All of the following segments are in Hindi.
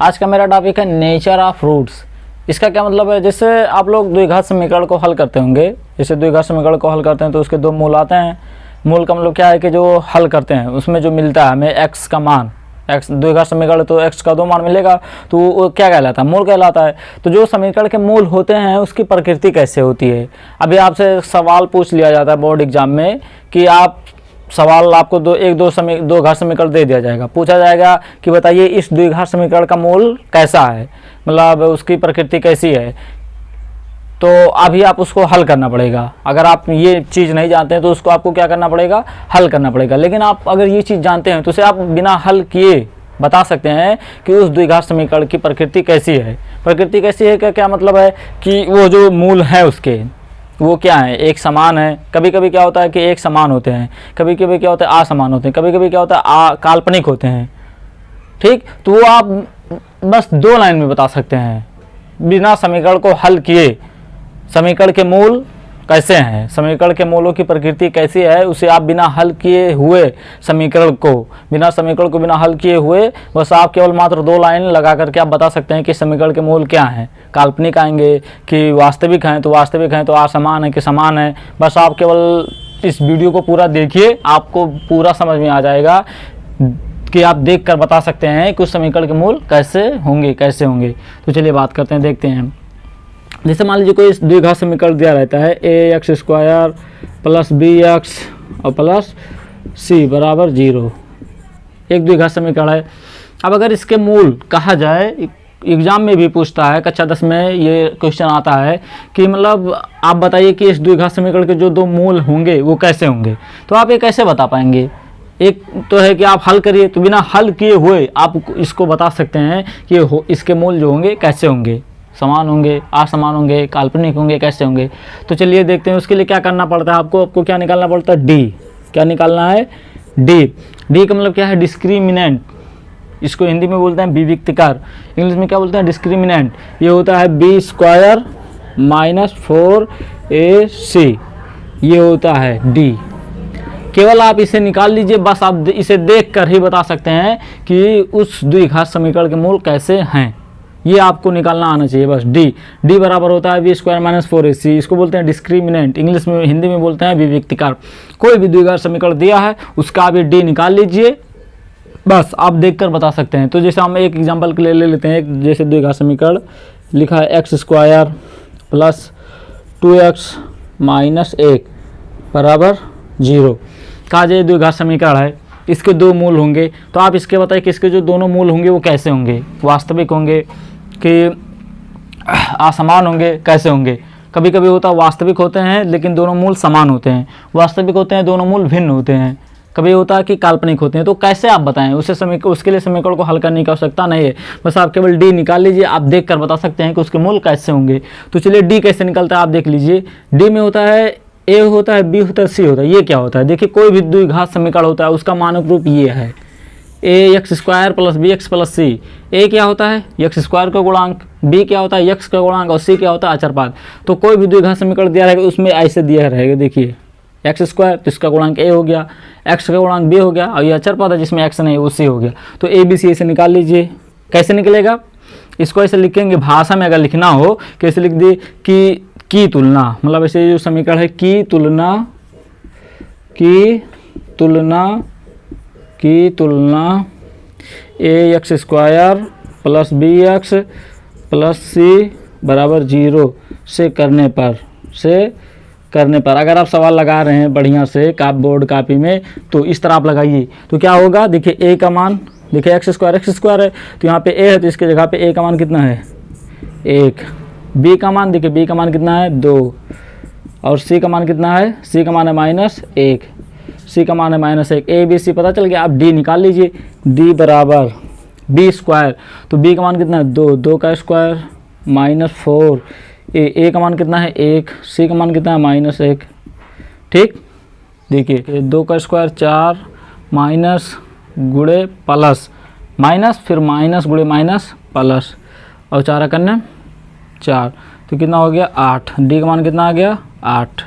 आज का मेरा टॉपिक है नेचर ऑफ फ्रूट्स। इसका क्या मतलब है, जैसे आप लोग द्विघात समीकरण को हल करते होंगे, जैसे द्विघात समीकरण को हल करते हैं तो उसके दो मूल आते हैं। मूल का मतलब क्या है कि जो हल करते हैं उसमें जो मिलता है हमें x का मान, x द्विघात समीकरण तो x का दो मान मिलेगा तो वो क्या कहलाता है, मूल कहलाता है। तो जो समीकरण के मूल होते हैं उसकी प्रकृति कैसे होती है। अभी आपसे सवाल पूछ लिया जाता है बोर्ड एग्जाम में कि आप सवाल आपको दो घात समीकरण दे दिया जाएगा, पूछा जाएगा कि बताइए इस द्विघात समीकरण का मूल कैसा है, मतलब उसकी प्रकृति कैसी है। तो अभी आप उसको हल करना पड़ेगा। अगर आप ये चीज़ नहीं जानते हैं तो उसको आपको क्या करना पड़ेगा, हल करना पड़ेगा। लेकिन आप अगर ये चीज़ जानते हैं तो उसे आप बिना हल किए बता सकते हैं कि उस द्विघात समीकरण की प्रकृति कैसी है। प्रकृति कैसी है का क्या मतलब है कि वो जो मूल है उसके वो क्या है, एक समान है। कभी कभी क्या होता है कि एक समान होते हैं, कभी कभी क्या होता है असमान होते हैं, कभी कभी क्या होता है काल्पनिक होते हैं। ठीक, तो वो आप बस दो लाइन में बता सकते हैं बिना समीकरण को हल किए। समीकरण के मूल कैसे हैं, समीकरण के मूलों की प्रकृति कैसी है, उसे आप बिना हल किए हुए समीकरण को बिना हल किए हुए बस आप केवल मात्र दो लाइन लगा करके आप बता सकते हैं कि समीकरण के मूल क्या हैं। काल्पनिक आएंगे कि वास्तविक हैं, तो वास्तविक हैं तो असमान है कि समान है। बस आप केवल इस वीडियो को पूरा देखिए, आपको पूरा समझ में आ जाएगा कि आप देख कर बता सकते हैं कि उस समीकरण के मूल कैसे होंगे। तो चलिए बात करते हैं, देखते हैं। जैसे मान लीजिए कोई द्विघात समीकरण दिया रहता है ax² प्लस bx और प्लस c बराबर 0, एक द्विघात समीकरण है। अब अगर इसके मूल कहा जाए, एग्जाम में भी पूछता है, कक्षा 10 में ये क्वेश्चन आता है कि मतलब आप बताइए कि इस द्विघात समीकरण के जो दो मूल होंगे वो कैसे होंगे। तो आप ये कैसे बता पाएंगे। एक तो है कि आप हल करिए, तो बिना हल किए हुए आप इसको बता सकते हैं कि इसके मूल जो होंगे कैसे होंगे, समान होंगे, असमान होंगे, काल्पनिक होंगे, कैसे होंगे। तो चलिए देखते हैं। उसके लिए क्या करना पड़ता है, आपको क्या निकालना पड़ता है, डी। क्या निकालना है, डी। डी का मतलब क्या है, डिस्क्रिमिनेंट। इसको हिंदी में बोलते हैं विविक्तकार, इंग्लिश में क्या बोलते हैं, डिस्क्रिमिनेंट। ये होता है b² माइनस 4ac, ये होता है डी। केवल आप इसे निकाल लीजिए, बस आप इसे देख कर ही बता सकते हैं कि उस द्विघात समीकरण के मूल कैसे हैं। ये आपको निकालना आना चाहिए बस। डी बराबर होता है b² माइनस 4ac, इसको बोलते हैं डिस्क्रिमिनेंट, इंग्लिश में हिंदी में बोलते हैं विविक्तकार। कोई भी द्विघात समीकरण दिया है उसका आप ये डी निकाल लीजिए, बस आप देखकर बता सकते हैं। तो जैसे हम एक एग्जांपल के लिए ले लेते हैं, जैसे द्विघात समीकरण लिखा है x² प्लस 2x माइनस 1 बराबर 0। कहा जाए द्विघात समीकरण है, इसके दो मूल होंगे। तो आप इसके बताइए कि इसके जो दोनों मूल होंगे वो कैसे होंगे, वास्तविक होंगे कि असमान होंगे, कैसे होंगे। कभी कभी होता है वास्तविक होते हैं लेकिन दोनों मूल समान होते हैं, वास्तविक होते हैं दोनों मूल भिन्न होते हैं, कभी होता है कि काल्पनिक होते हैं। तो कैसे आप बताएं, उसके लिए समीकरण को हल करने की आवश्यकता नहीं है, बस आप केवल डी निकाल लीजिए, आप देख कर बता सकते हैं कि उसके मूल कैसे होंगे। तो चलिए डी कैसे निकलता है आप देख लीजिए। डी में होता है ए होता है, बी होता है, सी होता है। ये क्या होता है, देखिए कोई भी द्विघात समीकरण होता है उसका मानक रूप ये है ax² plus bx plus c। ए क्या होता है, x² का गुणांक, b क्या होता है, x का गुणांक, और c क्या होता है, अचरपाद। तो कोई भी द्विघात समीकरण दिया रहेगा उसमें ऐसे दिया रहेगा, देखिए x² तो इसका गुणांक a हो गया, x का गुणांक b हो गया, और ये अचरपाद है जिसमें x नहीं वो c हो गया। तो a b c ऐसे निकाल लीजिए। कैसे निकलेगा, इसको ऐसे लिखेंगे, भाषा में अगर लिखना हो कैसे लिख दी की तुलना, मतलब ऐसे जो समीकरण है की तुलना ax² plus bx plus c बराबर 0 से करने पर अगर आप सवाल लगा रहे हैं बढ़िया से बोर्ड कापी में तो इस तरह आप लगाइए। तो क्या होगा, देखिए a का मान, देखिए x² है तो यहाँ पे a है तो इसके जगह पे a का मान कितना है 1, b का मान देखिए b का मान कितना है 2, और c का मान कितना है, c का मान है -1, c का मान है -1। a b c पता चल गया। अब d निकाल लीजिए, d बराबर b², तो b का मान कितना है 2 का स्क्वायर माइनस 4, a का मान कितना है 1, c का मान कितना है -1। ठीक, देखिए 2 का स्क्वायर 4 माइनस गुणे प्लस माइनस, फिर माइनस गुणे माइनस प्लस, और 4 करने 4, तो कितना हो गया 8। डी का मान कितना आ गया 8।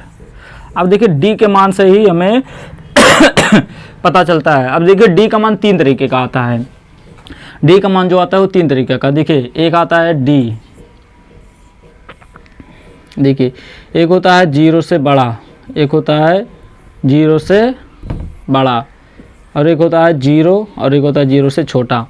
अब देखिए डी के मान से ही हमें पता चलता है। अब देखिए डी का मान 3 तरीके का आता है। डी का मान जो आता है वो 3 तरीके का, देखिए एक आता है डी, देखिए एक होता है 0 से बड़ा, एक होता है 0 से बड़ा, और एक होता है 0 और एक होता है 0 से छोटा।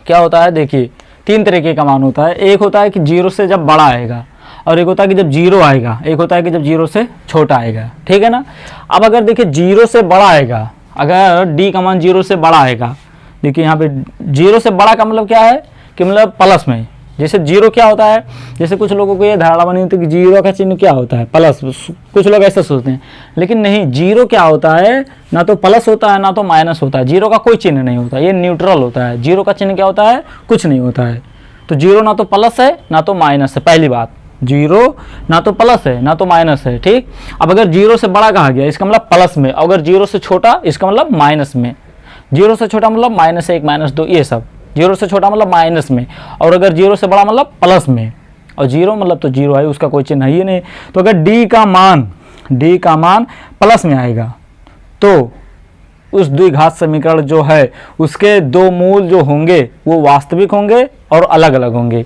क्या होता है, देखिए 3 तरीके का मान होता है। एक होता है कि 0 से जब बड़ा आएगा, और एक होता है कि जब 0 आएगा, एक होता है कि जब 0 से छोटा आएगा, ठीक है ना। अब अगर देखिए 0 से बड़ा आएगा, अगर डी का मान 0 से बड़ा आएगा, देखिए यहाँ पे 0 से बड़ा का मतलब क्या है कि मतलब प्लस में, जैसे 0 क्या होता है, जैसे कुछ लोगों को ये धारणा बनी होती है कि 0 का चिन्ह क्या होता है, प्लस, कुछ लोग ऐसा सोचते हैं, लेकिन नहीं, 0 क्या होता है, ना तो प्लस होता है ना तो माइनस होता है, 0 का कोई चिन्ह नहीं होता, ये न्यूट्रल होता है। 0 का चिन्ह क्या होता है, कुछ नहीं होता है। तो 0 ना तो प्लस है ना तो माइनस है, पहली बात, 0 ना तो प्लस है ना तो माइनस है, ठीक। अब अगर 0 से बड़ा कहा गया, इसका मतलब प्लस में, अगर 0 से छोटा इसका मतलब माइनस में, 0 से छोटा मतलब -1 -2 ये सब, 0 से छोटा मतलब माइनस में, और अगर 0 से बड़ा मतलब प्लस में, और 0 मतलब तो 0 है, उसका कोई चिन्ह ही नहीं। तो अगर डी का मान प्लस में आएगा तो उस द्विघात समीकरण जो है उसके 2 मूल जो होंगे वो वास्तविक होंगे और अलग अलग होंगे।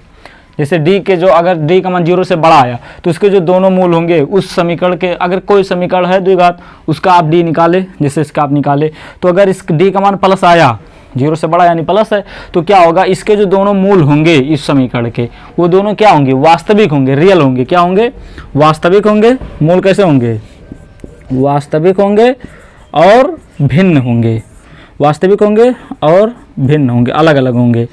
जैसे डी के जो, अगर डी का मान 0 से बड़ा आया तो उसके जो दोनों मूल होंगे उस समीकरण के, अगर कोई समीकरण है द्विघात उसका आप डी निकाले, जैसे इसका आप निकाले, तो अगर इस डी का मान प्लस आया, 0 से बड़ा यानी प्लस है, तो क्या होगा, इसके जो दोनों मूल होंगे इस समीकरण के, वो दोनों क्या होंगे, वास्तविक होंगे, रियल होंगे। क्या होंगे, वास्तविक होंगे। मूल कैसे होंगे, वास्तविक होंगे और भिन्न होंगे, वास्तविक होंगे और भिन्न होंगे, अलग अलग होंगे,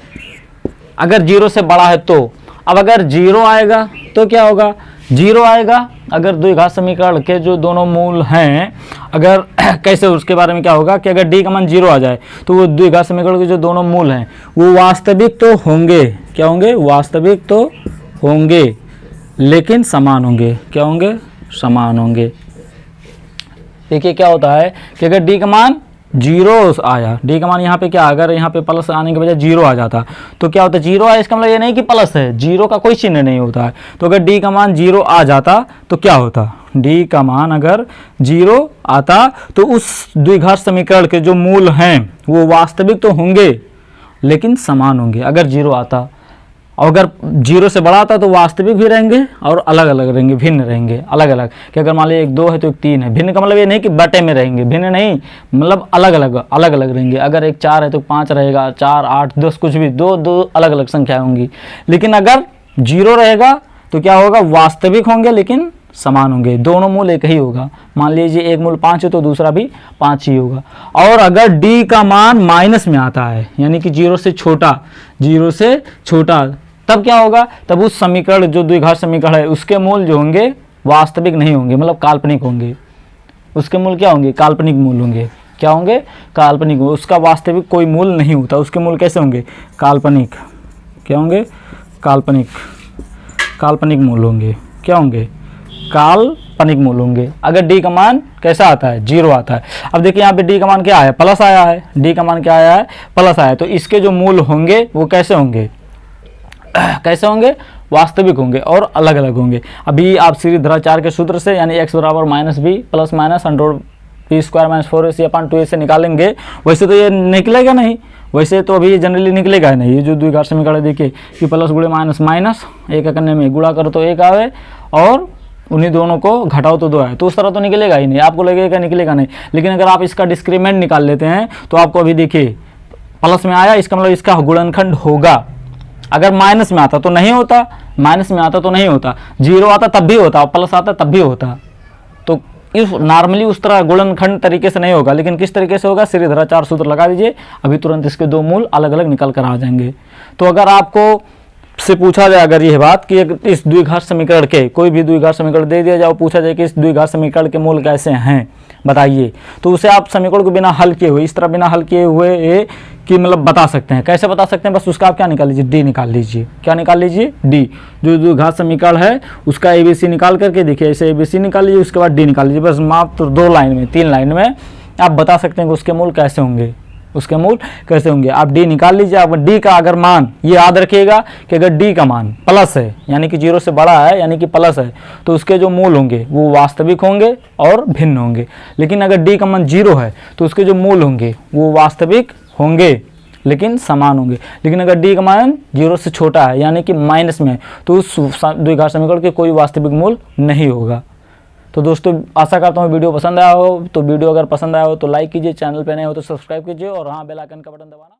अगर 0 से बड़ा है तो। अब अगर 0 आएगा तो क्या होगा, 0 आएगा अगर द्विघात समीकरण के जो दोनों मूल हैं, अगर कैसे, उसके बारे में क्या होगा कि अगर डी का मान 0 आ जाए तो वो द्विघात समीकरण के जो दोनों मूल हैं वो वास्तविक तो होंगे, क्या होंगे, वास्तविक तो होंगे लेकिन समान होंगे। क्या होंगे, समान होंगे। देखिए क्या होता है कि अगर डी का मान 0 आया, डी का मान यहाँ पे क्या, अगर यहाँ पे प्लस आने के बजाय 0 आ जाता तो क्या होता है, 0 आया इसका मतलब ये नहीं कि प्लस है, 0 का कोई चिन्ह नहीं होता है। तो अगर डी का मान 0 आ जाता तो क्या होता, डी का मान अगर 0 आता तो उस द्विघात समीकरण के जो मूल हैं वो वास्तविक तो होंगे लेकिन समान होंगे, अगर 0 आता। और अगर 0 से बड़ा आता तो वास्तविक भी रहेंगे और अलग अलग रहेंगे, भिन्न रहेंगे, अलग अलग। कि अगर मान लीजिए 1 2 है तो 1 3 है, भिन्न का मतलब ये नहीं कि बटे में रहेंगे, भिन्न नहीं, मतलब अलग अलग रहेंगे। अगर 1 4 है तो 5 रहेगा, 4 8 10 कुछ भी, 2 2 अलग अलग संख्या होंगी। लेकिन अगर 0 रहेगा तो क्या होगा, वास्तविक होंगे लेकिन समान होंगे, दोनों मूल एक ही होगा। मान लीजिए एक मूल 5 है तो दूसरा भी 5 ही होगा। और अगर डी का मान माइनस में आता है, यानी कि 0 से छोटा, 0 से छोटा, तब क्या होगा, तब उस समीकरण जो द्विघात समीकरण है उसके मूल जो होंगे वास्तविक नहीं होंगे, मतलब काल्पनिक होंगे। उसके मूल क्या होंगे, काल्पनिक मूल होंगे। क्या होंगे, काल्पनिक। उसका वास्तविक कोई मूल नहीं होता, उसके मूल कैसे होंगे, काल्पनिक। क्या होंगे, काल्पनिक, काल्पनिक मूल होंगे। क्या होंगे, काल्पनिक मूल होंगे। अगर डी का मान कैसा आता है, 0 आता है। अब देखिए यहाँ पे डी का मान क्या आया, प्लस आया है, डी का मान क्या आया है, प्लस आया है। तो इसके जो मूल होंगे वो कैसे होंगे, कैसे होंगे, वास्तविक होंगे और अलग अलग होंगे। अभी आप सीरीधराचार्य के सूत्र से, यानी x बराबर -b plus minus under b square minus 4ac अपन 2a से निकालेंगे। वैसे तो ये निकलेगा नहीं, वैसे तो अभी जनरली निकलेगा नहीं। ये जो द्विघात समीकरण देखिए कि प्लस गुणे माइनस माइनस, एक करने में गुणा करो तो 1 आवे और उन्हीं दोनों को घटाओ तो 2 आए, तो उस तरह तो निकलेगा ही नहीं, आपको लगेगा निकलेगा नहीं। लेकिन अगर आप इसका डिस्क्रीमेंट निकाल लेते हैं तो आपको अभी देखिए प्लस में आया, इसका मतलब इसका गुणनखंड होगा। अगर माइनस में आता तो नहीं होता, माइनस में आता तो नहीं होता, 0 आता तब भी होता, प्लस आता तब भी होता। तो इस नॉर्मली उस तरह गुणनखंड तरीके से नहीं होगा, लेकिन किस तरीके से होगा, सीरीधराचार्य सूत्र लगा दीजिए, अभी तुरंत इसके 2 मूल अलग अलग निकल कर आ जाएंगे। तो अगर आपको से पूछा जाए अगर यह बात कि इस द्विघात समीकरण के, कोई भी द्विघात समीकरण दे दिया जाए, पूछा जाए कि इस द्विघात समीकरण के मूल कैसे हैं बताइए, तो उसे आप समीकरण को बिना हल किए हुए, इस तरह बिना हल किए हुए कि मतलब बता सकते हैं। कैसे बता सकते हैं, बस उसका आप क्या निकाल लीजिए, डी निकाल लीजिए। क्या निकाल लीजिए, डी। जो द्विघात समीकरण है उसका ABC निकाल करके देखिए, ऐसे ABC निकाल लीजिए, उसके बाद डी निकाल लीजिए। बस मात्र 2 लाइन में, 3 लाइन में आप बता सकते हैं कि उसके मूल कैसे होंगे, उसके मूल कैसे होंगे। आप डी निकाल लीजिए। आप डी का अगर मान, ये याद रखिएगा कि अगर डी का मान प्लस है, यानी कि 0 से बड़ा है, यानी कि प्लस है, तो उसके जो मूल होंगे वो वास्तविक होंगे और भिन्न होंगे। लेकिन अगर डी का मान 0 है तो उसके जो मूल होंगे वो वास्तविक होंगे लेकिन समान होंगे। लेकिन अगर डी का मान 0 से छोटा है यानी कि माइनस में है तो उस द्विघात समीकरण के कोई वास्तविक मूल नहीं होगा। तो दोस्तों आशा करता हूँ वीडियो पसंद आया हो। तो वीडियो अगर पसंद आया हो तो लाइक कीजिए, चैनल पे नए हो तो सब्सक्राइब कीजिए और हाँ बेल आइकन का बटन दबाना।